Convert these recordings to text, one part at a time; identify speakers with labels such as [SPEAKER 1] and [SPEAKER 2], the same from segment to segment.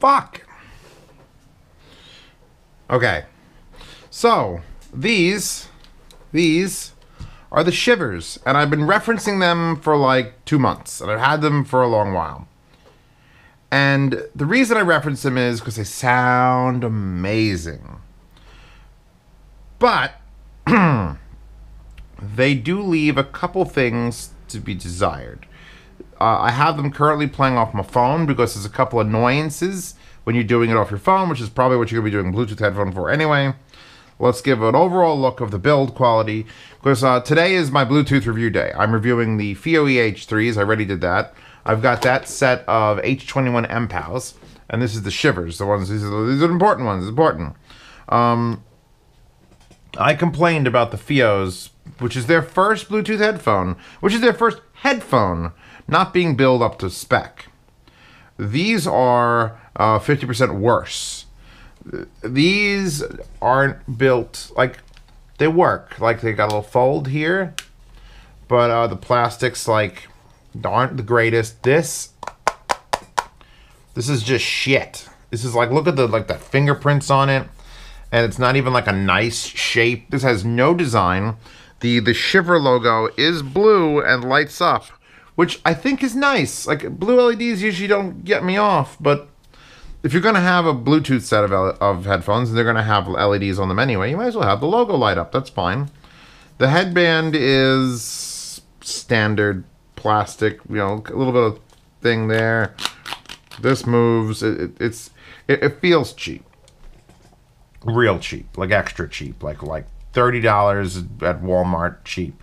[SPEAKER 1] Fuck. Okay. So, these are the SHIVRs, and I've been referencing them for like 2 months, and I've had them for a long while. And the reason I reference them is because they sound amazing. But they do leave a couple things to be desired. I have them currently playing off my phone because there's a couple annoyances when you're doing it off your phone, which is probably what you're going to be doing Bluetooth headphone for anyway. Let's give an overall look of the build quality, because today is my Bluetooth review day. I'm reviewing the FIO EH3s. I already did that. I've got that set of H21 MPALs, and this is the SHIVRs. The ones these are important ones. It's important. I complained about the FIOs, which is their first Bluetooth headphone, which is their first headphone, not being built up to spec. These are 50% worse. These aren't built, like, they work. Like, they got a little fold here, but the plastics, like, aren't the greatest. This is just shit. This is like, look at the, like, the fingerprints on it, and it's not even like a nice shape. This has no design. The SHIVR logo is blue and lights up, which I think is nice. Like, blue LEDs usually don't get me off, but if you're going to have a Bluetooth set of headphones and they're going to have LEDs on them anyway, you might as well have the logo light up. That's fine. The headband is standard plastic, you know, a little bit of thing there. This moves. It feels cheap. Real cheap. Like extra cheap. Like $30 at Walmart cheap.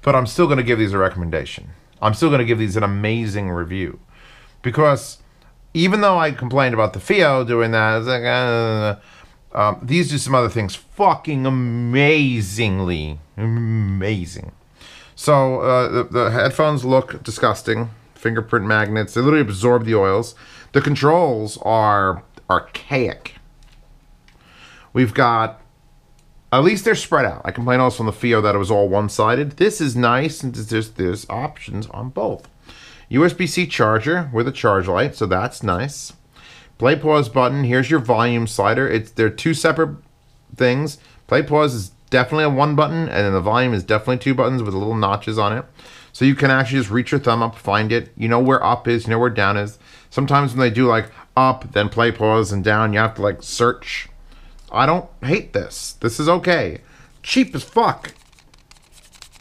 [SPEAKER 1] But I'm still going to give these a recommendation. I'm still going to give these an amazing review. Because even though I complained about the FIO doing that, it's like, these do some other things fucking amazingly. Amazing. So, the headphones look disgusting. Fingerprint magnets. They literally absorb the oils. The controls are archaic. We've got, at least they're spread out. I complained also on the FIO that it was all one-sided. This is nice, and there's options on both. USB-C charger with a charge light, so that's nice. Play pause button. Here's your volume slider. They're two separate things. Play pause is definitely a one button, and then the volume is definitely two buttons with little notches on it. So you can actually just reach your thumb up, find it. You know where up is, you know where down is. Sometimes when they do like up, then play pause, and down, you have to like search. I don't hate this. This is okay. Cheap as fuck.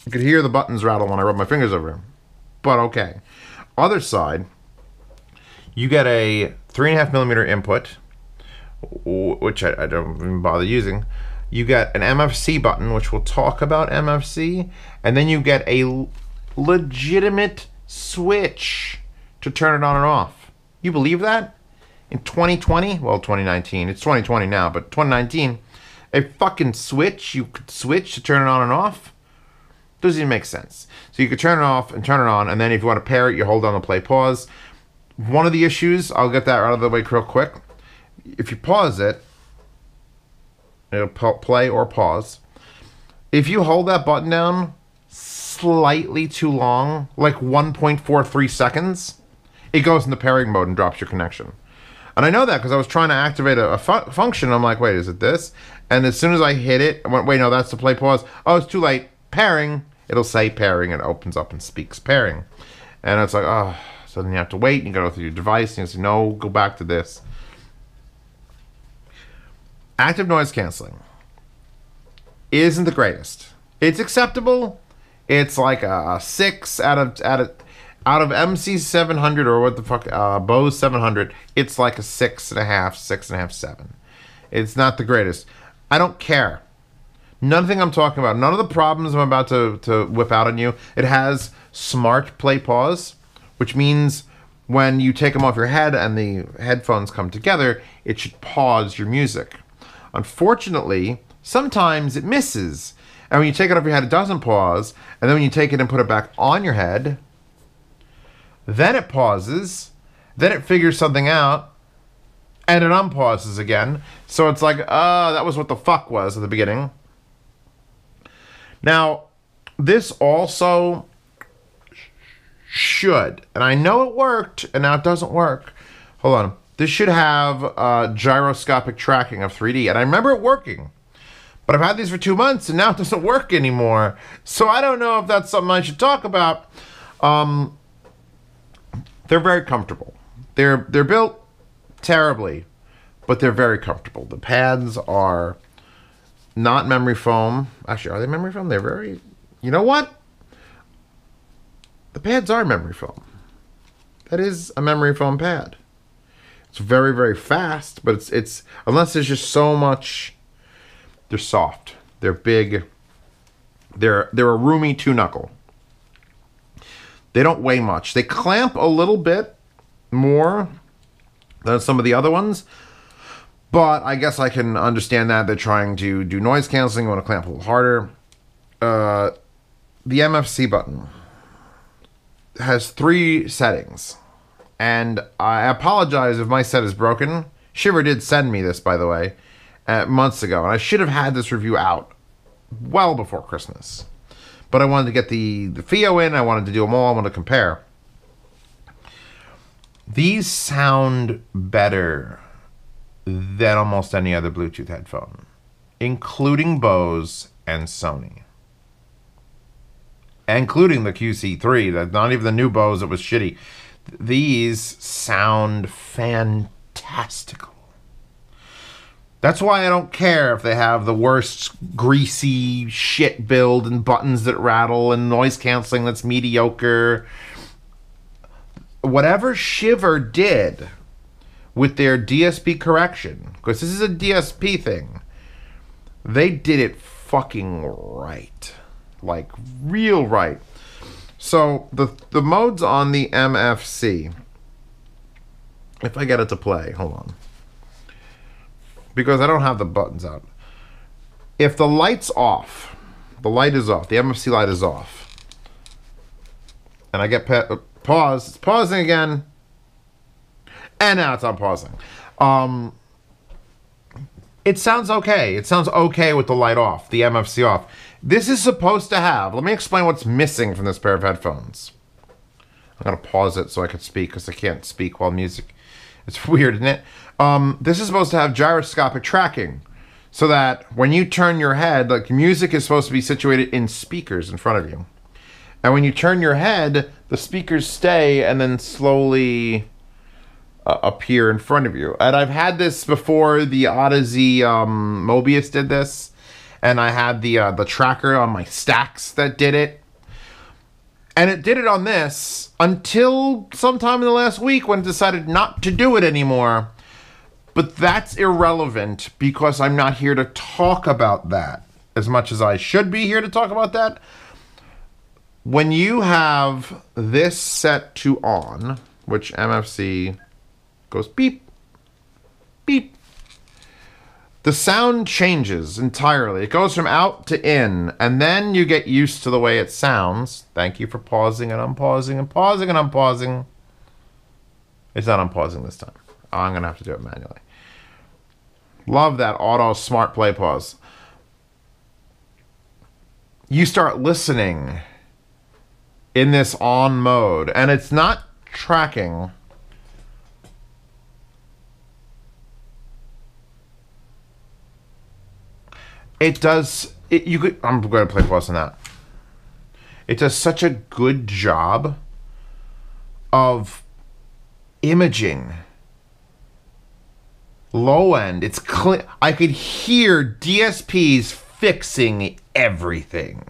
[SPEAKER 1] You could hear the buttons rattle when I rub my fingers over them. But okay. Other side, you get a 3.5mm input, which I don't even bother using. You get an MFC button, which we'll talk about MFC, and then you get a legitimate switch to turn it on and off. You believe that? In 2020, well, 2019, it's 2020 now, but 2019, a fucking switch, you could switch to turn it on and off? Doesn't even make sense. So you could turn it off and turn it on, and then if you want to pair it, you hold down the play pause. One of the issues, I'll get that out of the way real quick. If you pause it, it'll play or pause. If you hold that button down slightly too long, like 1.43 seconds, it goes into pairing mode and drops your connection. And I know that because I was trying to activate a function. I'm like, wait, is it this? And as soon as I hit it, I went, wait, no, that's the play pause. Oh, it's too late. Pairing. It'll say pairing and it opens up and speaks pairing. And it's like, oh, so then you have to wait and you go through your device and you say, no, go back to this. Active noise canceling isn't the greatest. It's acceptable. It's like a 6 out of MC700 or what the fuck, Bose 700. It's like a 6.5, 7. It's not the greatest. I don't care. Nothing I'm talking about. None of the problems I'm about to whip out on you. It has smart play pause, which means when you take them off your head and the headphones come together, it should pause your music. Unfortunately, sometimes it misses. And when you take it off your head, it doesn't pause. And then when you take it and put it back on your head, then it pauses. Then it figures something out. And it unpauses again. So it's like, that was what the fuck was at the beginning. Now, this also should, and I know it worked, and now it doesn't work. Hold on. This should have gyroscopic tracking of 3D. And I remember it working. But I've had these for 2 months and now it doesn't work anymore. So I don't know if that's something I should talk about. They're very comfortable. They're built terribly, but they're very comfortable. The pads are not memory foam. Actually, are they memory foam? They're very... You know what? The pads are memory foam. That is a memory foam pad. It's very, very fast, but it's unless there's just so much... They're soft. They're big. They're a roomy 2-knuckle. They don't weigh much. They clamp a little bit more than some of the other ones, but I guess I can understand that. They're trying to do noise canceling. Want to clamp a little harder. The MFC button has 3 settings, and I apologize if my set is broken. SHIVR did send me this, by the way, months ago, and I should have had this review out well before Christmas. But I wanted to get the FIO in. I wanted to do them all. I wanted to compare. These sound better than almost any other Bluetooth headphone, including Bose and Sony. Including the QC3. Not even the new Bose that was shitty. These sound fantastical. That's why I don't care if they have the worst greasy shit build and buttons that rattle and noise canceling that's mediocre. Whatever SHIVR did with their DSP correction, because this is a DSP thing, they did it fucking right. Like, real right. So, the modes on the MFC, if I get it to play, hold on. Because I don't have the buttons out. If the light's off, the light is off, the MFC light is off, and I get pause, it's pausing again, and now it's unpausing. It sounds okay. It sounds okay with the light off, the MFC off. This is supposed to have, let me explain what's missing from this pair of headphones. I'm going to pause it so I can speak, because I can't speak while music. It's weird, isn't it? This is supposed to have gyroscopic tracking, so that when you turn your head, like, music is supposed to be situated in speakers in front of you. And when you turn your head, the speakers stay and then slowly appear in front of you. And I've had this before. The Odyssey Mobius did this. And I had the tracker on my stacks that did it. And it did it on this until sometime in the last week when it decided not to do it anymore. But that's irrelevant because I'm not here to talk about that as much as I should be here to talk about that. When you have this set to on, which MFC goes beep, beep, the sound changes entirely. It goes from out to in, and then you get used to the way it sounds. Thank you for pausing and unpausing and pausing and unpausing. It's not unpausing this time. I'm going to have to do it manually. Love that auto smart play pause. You start listening in this on mode, and it's not tracking. It does, I'm going to play pause on that. It does such a good job of imaging low end. It's clear. I could hear DSPs fixing everything.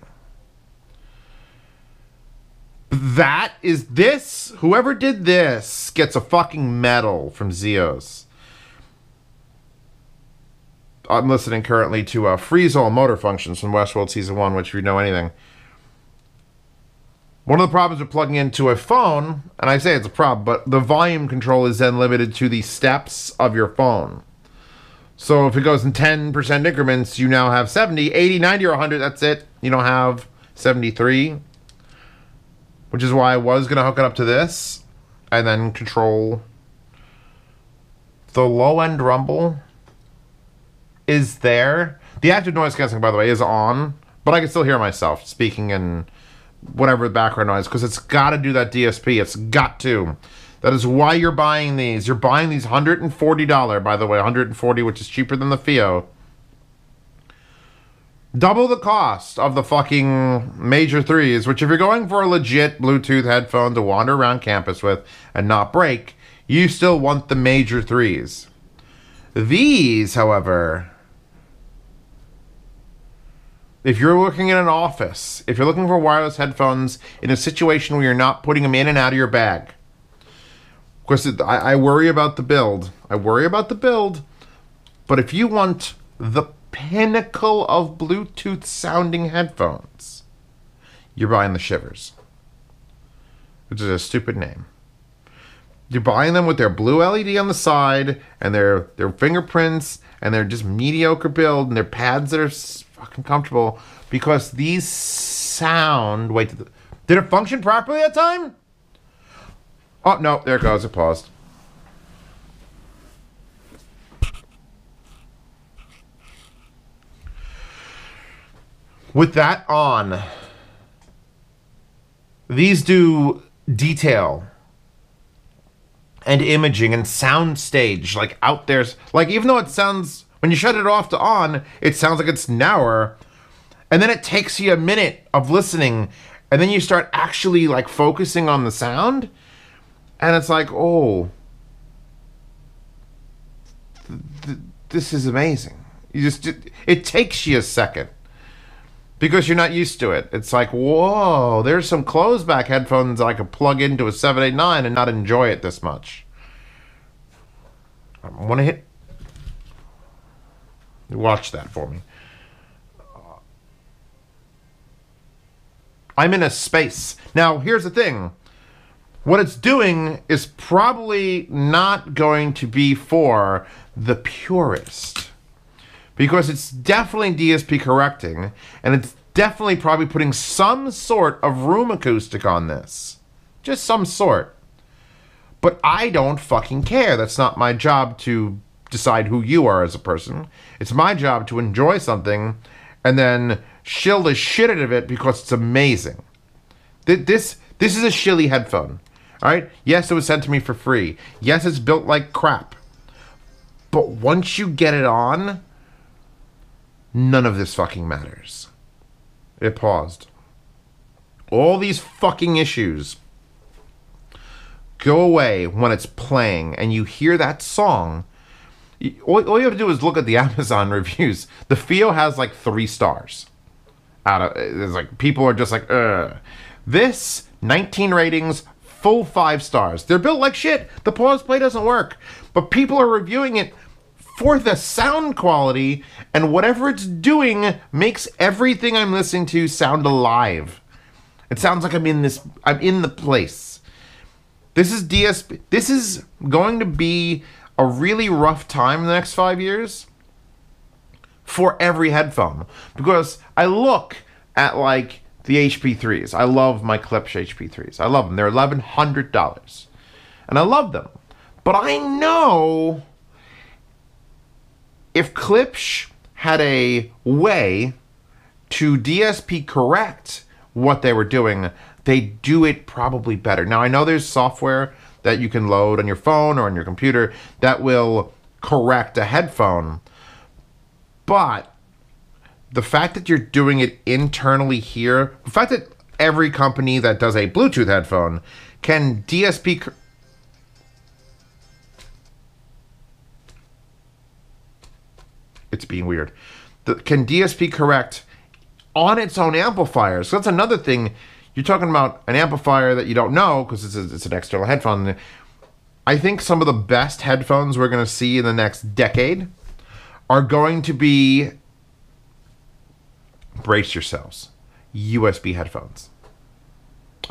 [SPEAKER 1] That is this. Whoever did this gets a fucking medal from Zeos. I'm listening currently to Freeze All Motor Functions from Westworld Season 1, which if you know anything. One of the problems with plugging into a phone, and I say it's a problem, but the volume control is then limited to the steps of your phone. So if it goes in 10% increments, you now have 70, 80, 90, or 100, that's it. You don't have 73. Which is why I was going to hook it up to this, and then control. The low-end rumble is there. The active noise canceling, by the way, is on, but I can still hear myself speaking in whatever background noise, because it's got to do that DSP. It's got to. That is why you're buying these. You're buying these $140, by the way, $140, which is cheaper than the FIO. Double the cost of the fucking Major 3s, which if you're going for a legit Bluetooth headphone to wander around campus with and not break, you still want the Major 3s. These, however, if you're looking in an office, if you're looking for wireless headphones in a situation where you're not putting them in and out of your bag, of course, I worry about the build. But if you want the pinnacle of Bluetooth sounding headphones, you're buying the SHIVRs, which is a stupid name. You're buying them with their blue LED on the side and their fingerprints and their just mediocre build and their pads that are fucking comfortable because these sound... Wait, did it function properly that time? Oh, no, there it goes. It paused. With that on, these do detail and imaging and sound stage, like out there. Like, even though it sounds, when you shut it off to on, it sounds like it's narrower. And then it takes you a minute of listening. And then you start actually like focusing on the sound. And it's like, oh, this is amazing. It takes you a second. Because you're not used to it. It's like, whoa, there's some closed back headphones I could plug into a 789 and not enjoy it this much. I want to hit... Watch that for me. I'm in a space. Now, here's the thing. What it's doing is probably not going to be for the purist. Because it's definitely DSP correcting, and it's definitely probably putting some sort of room acoustic on this. Just some sort. But I don't fucking care. That's not my job to decide who you are as a person. It's my job to enjoy something and then shill the shit out of it because it's amazing. This is a shilly headphone. Alright? Yes, it was sent to me for free. Yes, it's built like crap. But once you get it on... none of this fucking matters. It paused. All these fucking issues go away when it's playing and you hear that song. All you have to do is look at the Amazon reviews. The FIO has like 3 stars. It's like people are just like, ugh. This 19 ratings, full 5 stars. They're built like shit. The pause play doesn't work, but people are reviewing it for the sound quality, and whatever it's doing makes everything I'm listening to sound alive. It sounds like I'm in the place. This is DSP. This is going to be a really rough time in the next 5 years for every headphone. Because I look at like the HP3s. I love my Klipsch HP3s. I love them. They're $1,100. And I love them. But I know... if Klipsch had a way to DSP correct what they were doing, they'd do it probably better. Now, I know there's software that you can load on your phone or on your computer that will correct a headphone, but the fact that you're doing it internally here, the fact that every company that does a Bluetooth headphone can DSP... It's being weird. Can DSP correct on its own amplifiers? So that's another thing. You're talking about an amplifier that you don't know because it's an external headphone. I think some of the best headphones we're going to see in the next decade are going to be, brace yourselves, USB headphones.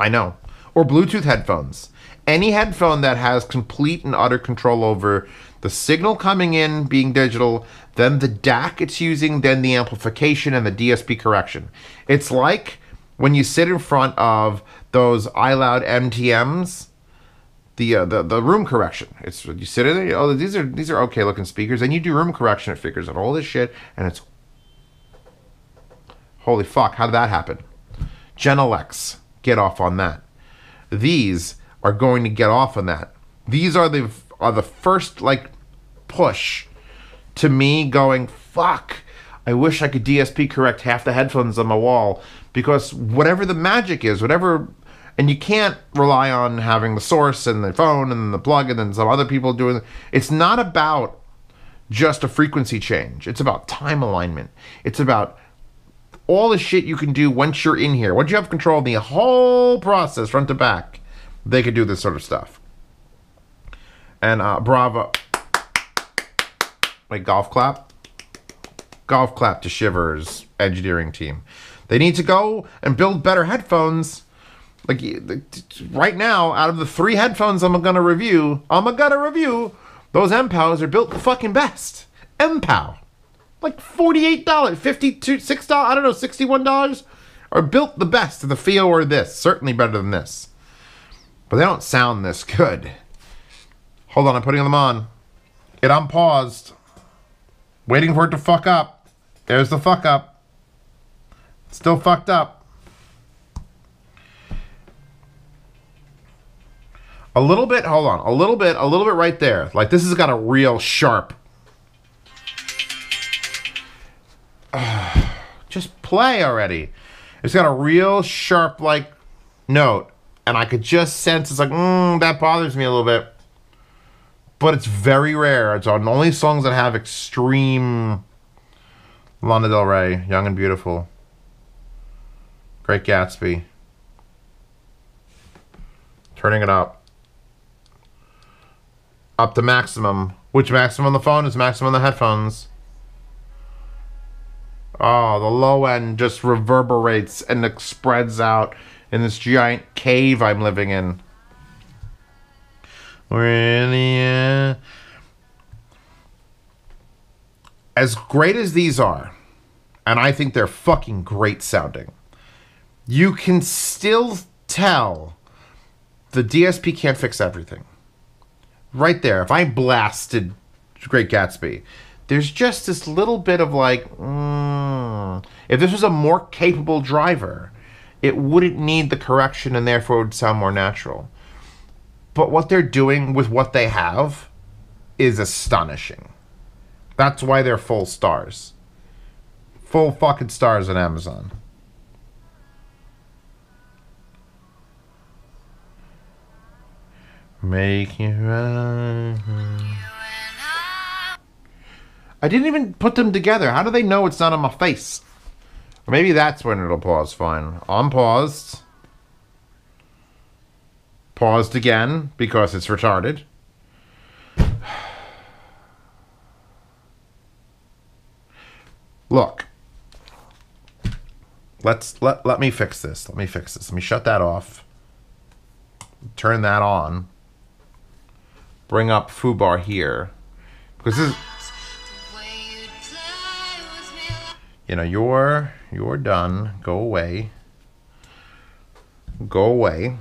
[SPEAKER 1] I know. Or Bluetooth headphones. Any headphone that has complete and utter control over the signal coming in being digital, then the DAC it's using, then the amplification and the DSP correction. It's like when you sit in front of those iLoud MTMs, the room correction. It's you sit in there, oh, these are okay looking speakers, and you do room correction, it figures out all this shit, and it's holy fuck, how did that happen? Genelecs, get off on that. These are going to get off on that. These are the first like push to me going, fuck, I wish I could DSP correct half the headphones on my wall, because whatever the magic is, and you can't rely on having the source and the phone and the plug and then some other people doing it. It's not about just a frequency change. It's about time alignment. It's about all the shit you can do once you're in here. Once you have control of the whole process, front to back, they could do this sort of stuff. And bravo. Like golf clap. Golf clap to SHIVR's engineering team. They need to go and build better headphones. Like right now, out of the 3 headphones I'm gonna review, those MPOWs are built the fucking best. MPOW. Like $48, $52, $6, I don't know, $61 are built the best. The FIO or this. Certainly better than this. But they don't sound this good. Hold on, I'm putting them on. It unpaused. Waiting for it to fuck up. There's the fuck up. Still fucked up. A little bit, hold on. A little bit right there. Like this has got a real sharp. Just play already. It's got a real sharp like note. And I could just sense, it's like, that bothers me a little bit. But it's very rare. It's on only songs that have extreme. Lana Del Rey, Young and Beautiful. Great Gatsby. Turning it up. Up to maximum. Which maximum on the phone is maximum on the headphones? Oh, the low end just reverberates and it spreads out in this giant cave I'm living in. Really, as great as these are, and I think they're fucking great sounding, you can still tell the DSP can't fix everything. Right there, if I blasted Great Gatsby, there's just this little bit of like, if this was a more capable driver, it wouldn't need the correction and therefore it would sound more natural. But what they're doing with what they have is astonishing. That's why they're full stars. Full fucking stars on Amazon. Make you run. I didn't even put them together. How do they know it's not on my face? Or maybe that's when it'll pause fine. Unpaused. Paused again because it's retarded. Look. Let me fix this. Let me fix this. Let me shut that off. Turn that on. Bring up foobar here. Because this is, you know, you're done. Go away. Go away.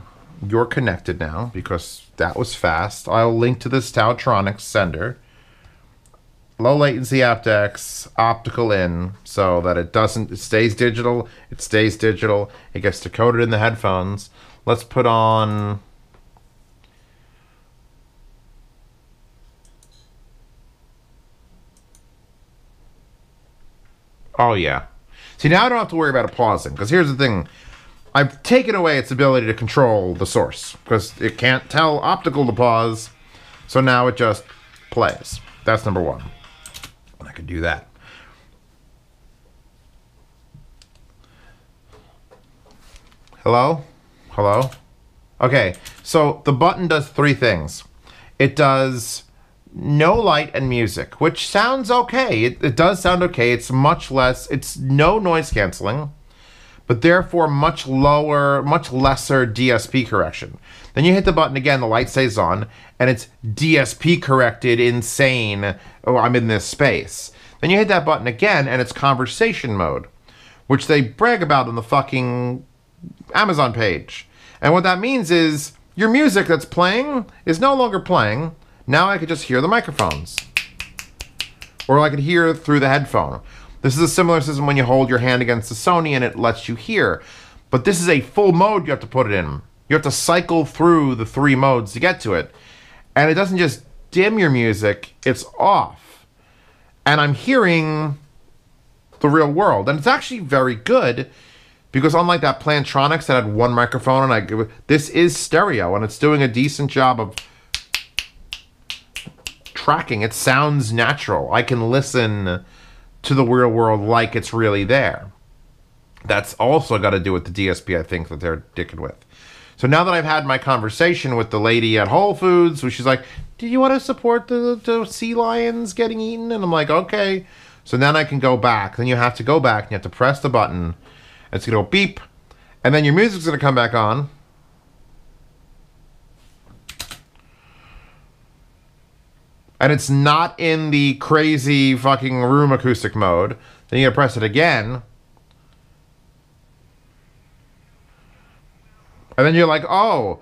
[SPEAKER 1] You're connected now because that was fast. I'll link to this Tautronics sender. Low latency aptX, optical in, so that it stays digital. It stays digital. It gets decoded in the headphones. Let's put on. Oh yeah. See, now I don't have to worry about it pausing, because here's the thing. I've taken away its ability to control the source, because it can't tell optical to pause, so now it just plays. That's number one. And I can do that. Hello? Hello? Okay, so the button does 3 things. It does no light and music, which sounds okay. It does sound okay. It's much less, it's no noise canceling, but therefore much lower, much lesser DSP correction. Then you hit the button again, the light stays on, and it's DSP corrected insane. Oh, I'm in this space. Then you hit that button again, and it's conversation mode, which they brag about on the fucking Amazon page. And what that means is your music that's playing is no longer playing. Now I could just hear the microphones. Or I could hear through the headphone. This is a similar system when you hold your hand against the Sony and it lets you hear. But this is a full mode you have to put it in. You have to cycle through the 3 modes to get to it. And it doesn't just dim your music, it's off. And I'm hearing the real world. And it's actually very good because unlike that Plantronics that had one microphone, and this is stereo and it's doing a decent job of tracking. It sounds natural. I can listen to the real world like it's really there. That's also got to do with the DSP, I think, that they're dicking with. So now that I've had my conversation with the lady at Whole Foods, where she's like, do you want to support the sea lions getting eaten? And I'm like, okay. So then I can go back. Then you have to go back and you have to press the button. It's going to go beep. And then your music's going to come back on. And it's not in the crazy fucking room acoustic mode. Then you got to press it again. And then you're like, oh,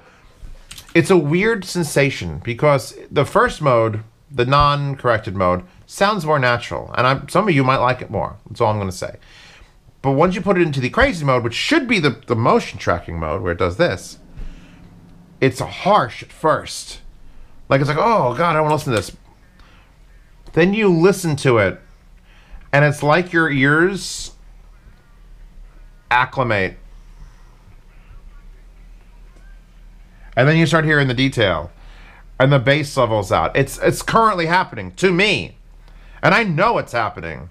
[SPEAKER 1] it's a weird sensation because the first mode, the non-corrected mode, sounds more natural. And some of you might like it more. That's all I'm going to say. But once you put it into the crazy mode, which should be the motion tracking mode where it does this, it's harsh at first. Like, it's like, oh, God, I don't want to listen to this. Then you listen to it, and it's like your ears acclimate. And then you start hearing the detail. And the bass level's out. It's currently happening to me. And I know it's happening.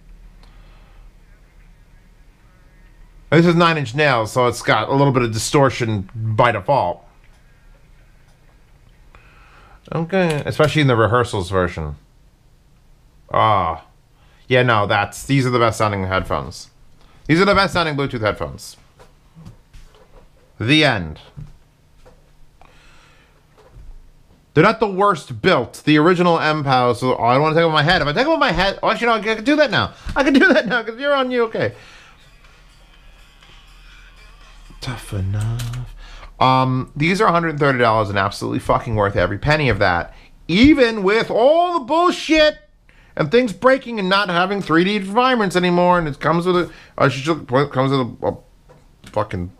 [SPEAKER 1] This is 9 Inch Nails, so it's got a little bit of distortion by default. Okay. Especially in the rehearsals version. Ah. Yeah, no, these are the best sounding headphones. These are the best sounding Bluetooth headphones. The end. They're not the worst built. The original MPOWs, so I don't want to take them off my head. If I take them off my head, oh, actually, no, I can do that now. I can do that now because you're on you, okay. Tough enough. These are $130 and absolutely fucking worth every penny of that. Even with all the bullshit and things breaking and not having 3D environments anymore. And it comes with a fucking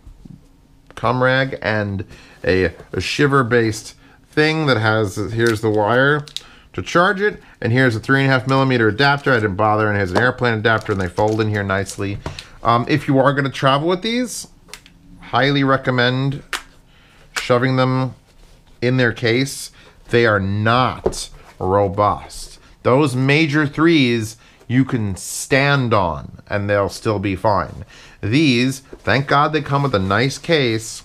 [SPEAKER 1] cum rag and a SHIVR based thing that has, here's the wire to charge it, and here's a 3.5mm adapter. I didn't bother, and here's an airplane adapter, and they fold in here nicely. If you are going to travel with these, highly recommend shoving them in their case. They are not robust. Those major threes you can stand on, and they'll still be fine. These, thank God they come with a nice case.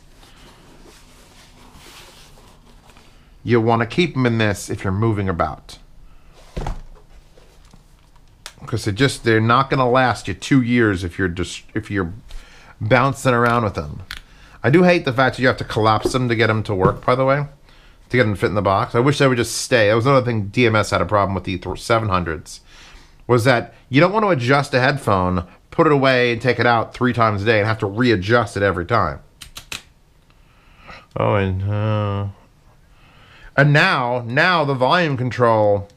[SPEAKER 1] You want to keep them in this if you're moving about. Because they're not going to last you 2 years if you're bouncing around with them. I do hate the fact that you have to collapse them to get them to work, by the way. To get them to fit in the box. I wish they would just stay. That was another thing DMS had a problem with the 700s. Was that you don't want to adjust a headphone, put it away, and take it out 3 times a day and have to readjust it every time. Oh, and now the volume control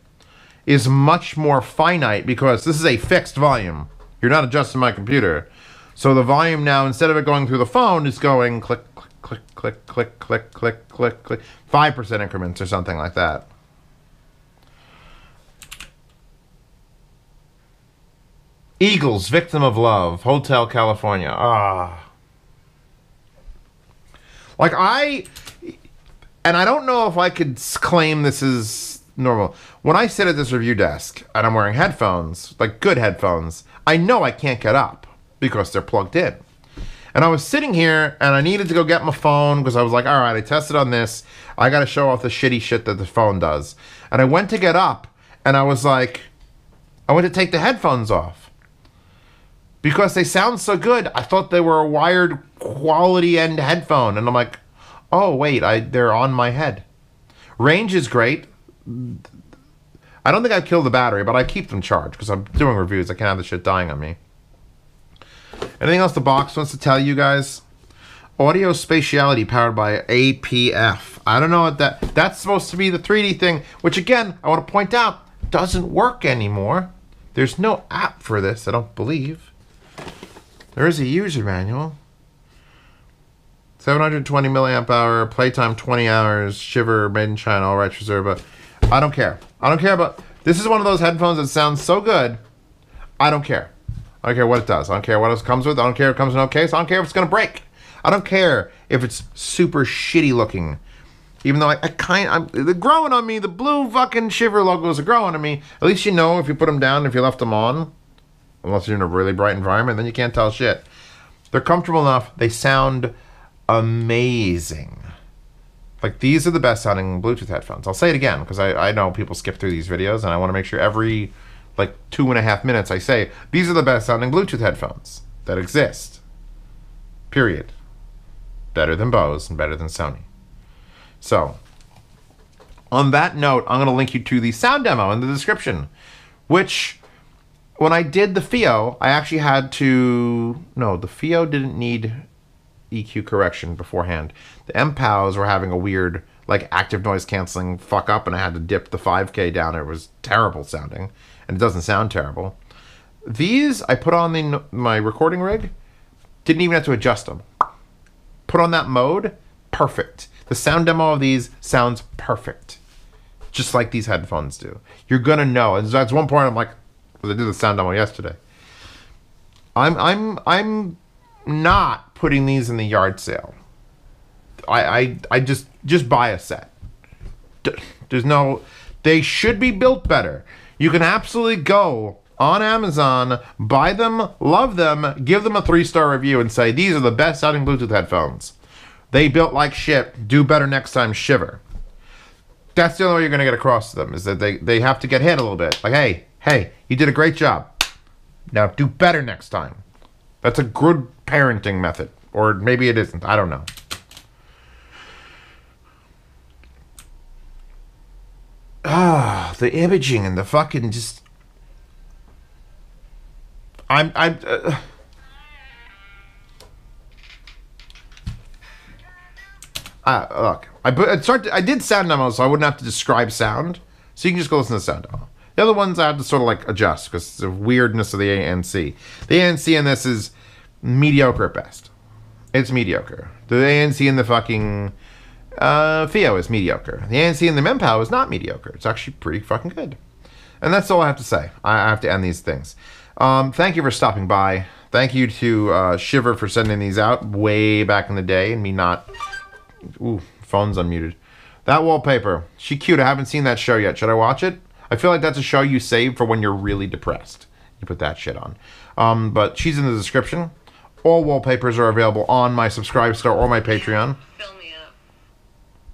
[SPEAKER 1] is much more finite because this is a fixed volume. You're not adjusting my computer. So the volume now, instead of it going through the phone, is going click, click, click, click, click, click, click, click, 5% increments or something like that. Eagles, Victim of Love, Hotel California. Ah. Like and I don't know if I could claim this is normal. When I sit at this review desk and I'm wearing headphones, like good headphones, I know I can't get up because they're plugged in. And I was sitting here and I needed to go get my phone because I was like, all right, I tested on this. I got to show off the shitty shit that the phone does. And I went to get up and I was like, I went to take the headphones off because they sound so good. I thought they were a wired quality end headphone. And I'm like, oh, wait, they're on my head. Range is great. I don't think I've killed the battery, but I keep them charged because I'm doing reviews. I can't have the shit dying on me. Anything else the box wants to tell you guys? Audio spatiality powered by APF. I don't know what that's supposed to be, the 3D thing, which again, I want to point out, doesn't work anymore. There's no app for this, I don't believe. There is a user manual. 720 milliamp hour, playtime 20 hours, SHIVR, made in China, all rights reserved. But I don't care. I don't care about... This is one of those headphones that sounds so good, I don't care. I don't care what it does. I don't care what else it comes with. I don't care if it comes in no case. I don't care if it's going to break. I don't care if it's super shitty looking. Even though they're growing on me. The blue fucking SHIVR logos are growing on me. At least you know if you put them down, if you left them on. Unless you're in a really bright environment, then you can't tell shit. They're comfortable enough. They sound amazing. Like, these are the best sounding Bluetooth headphones. I'll say it again, because I know people skip through these videos, and I want to make sure every, 2.5 minutes I say, these are the best sounding Bluetooth headphones that exist. Period. Better than Bose and better than Sony. So, on that note, I'm going to link you to the sound demo in the description, which, when I did the FIO, I actually had to... No, the FIO didn't need EQ correction beforehand. The MPOWs were having a weird, active noise canceling fuck up, and I had to dip the 5K down. It was terrible sounding, and it doesn't sound terrible. These, I put on my recording rig, didn't even have to adjust them. Put on that mode, perfect. The sound demo of these sounds perfect. Just like these headphones do. You're gonna know. And that's one point I'm like, because I did the sound demo yesterday. I'm not putting these in the yard sale. I just buy a set. There's no... They should be built better. You can absolutely go on Amazon, buy them, love them, give them a 3-star review and say, these are the best sounding Bluetooth headphones. They built like shit. Do better next time, SHIVR. That's the only way you're going to get across to them, is that they have to get hit a little bit. Like, hey, you did a great job. Now do better next time. That's a good parenting method. Or maybe it isn't. I don't know. The imaging and the fucking just... Look, I did sound demos so I wouldn't have to describe sound. So you can just go listen to the sound demo. The other ones I have to sort of adjust because the weirdness of the ANC. The ANC in this is mediocre at best. It's mediocre. The ANC in the fucking FIO is mediocre. The ANC in the MPOW is not mediocre. It's actually pretty fucking good. And that's all I have to say. I have to end these things. Thank you for stopping by. Thank you to SHIVR for sending these out way back in the day and me not... Ooh, phone's unmuted. That wallpaper. She cute. I haven't seen that show yet. Should I watch it? I feel like that's a show you save for when you're really depressed. You put that shit on. But she's in the description. All wallpapers are available on my Subscribe store or my Patreon.
[SPEAKER 2] Fill me up.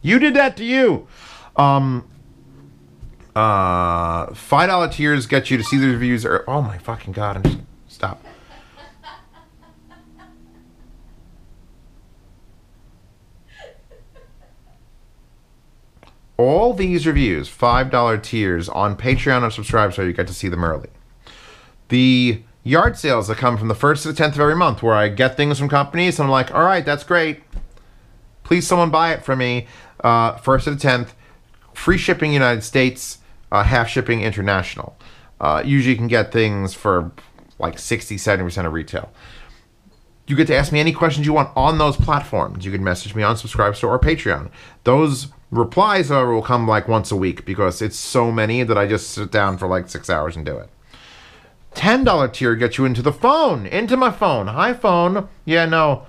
[SPEAKER 1] You did that to you. $5 tiers get you to see the reviews. Oh my fucking god! Stop. All these reviews, $5 tiers on Patreon or Subscribe, so you get to see them early. The yard sales that come from the 1st to the 10th of every month, where I get things from companies, and I'm like, all right, that's great. Please, someone buy it for me. 1st to the 10th, free shipping United States, half shipping international. Usually you can get things for like 60-70% of retail. You get to ask me any questions you want on those platforms. You can message me on Subscribe Store or Patreon. Those replies, however, will come like once a week because it's so many that I just sit down for like 6 hours and do it. $10 tier gets you into the phone. Into my phone. Hi, phone. Yeah, no.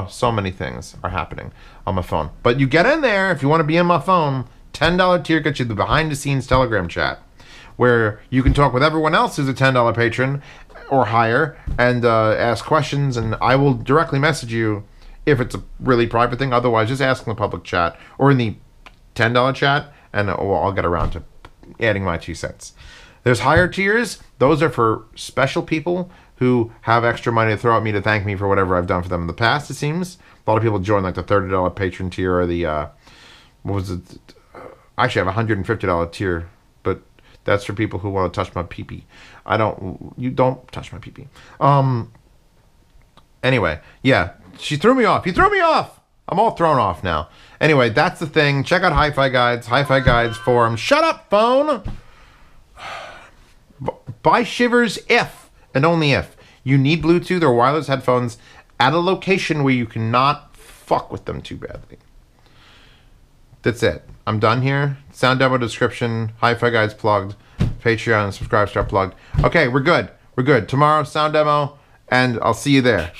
[SPEAKER 1] So many things are happening on my phone. But you get in there if you want to be in my phone. $10 tier gets you the behind-the-scenes Telegram chat, where you can talk with everyone else who's a $10 patron or higher and ask questions, and I will directly message you if it's a really private thing. Otherwise, just ask in the public chat or in the $10 chat, and I'll get around to adding my 2 cents. There's higher tiers. Those are for special people who have extra money to throw at me to thank me for whatever I've done for them in the past, it seems. A lot of people join like the $30 patron tier or the, what was it? Actually, I have a $150 tier, but that's for people who want to touch my pee-pee. You don't touch my pee-pee. Anyway, yeah, she threw me off. You threw me off! I'm all thrown off now. Anyway, that's the thing. Check out Hi-Fi Guides, Hi-Fi Guides forum. Shut up, phone! Buy SHIVRs if, and only if, you need Bluetooth or wireless headphones at a location where you cannot fuck with them too badly. That's it. I'm done here. Sound demo description, Hi-Fi Guides plugged, Patreon and Subscribe Star plugged. Okay, we're good. We're good. Tomorrow, sound demo, and I'll see you there.